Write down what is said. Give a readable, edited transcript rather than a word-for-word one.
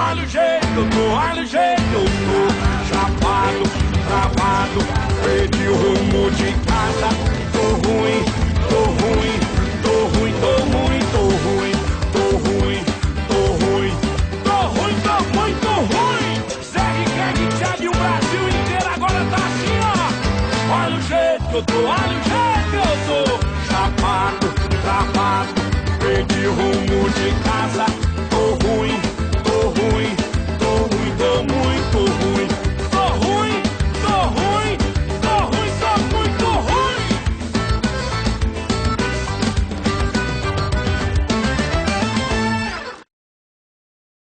Olha o jeito que eu tô, olha o jeito que eu tô. Chapado, travado, perdi o rumo de casa. Tô ruim, tô ruim, tô ruim, tô ruim, tô ruim, tô ruim, tô ruim, tô ruim, tô muito ruim. Zé Ricardo, Thiago e o Brasil inteiro agora tá assim, ó. Olha o jeito que eu tô, olha o jeito que eu tô. Chapado, travado, perdi o rumo de casa.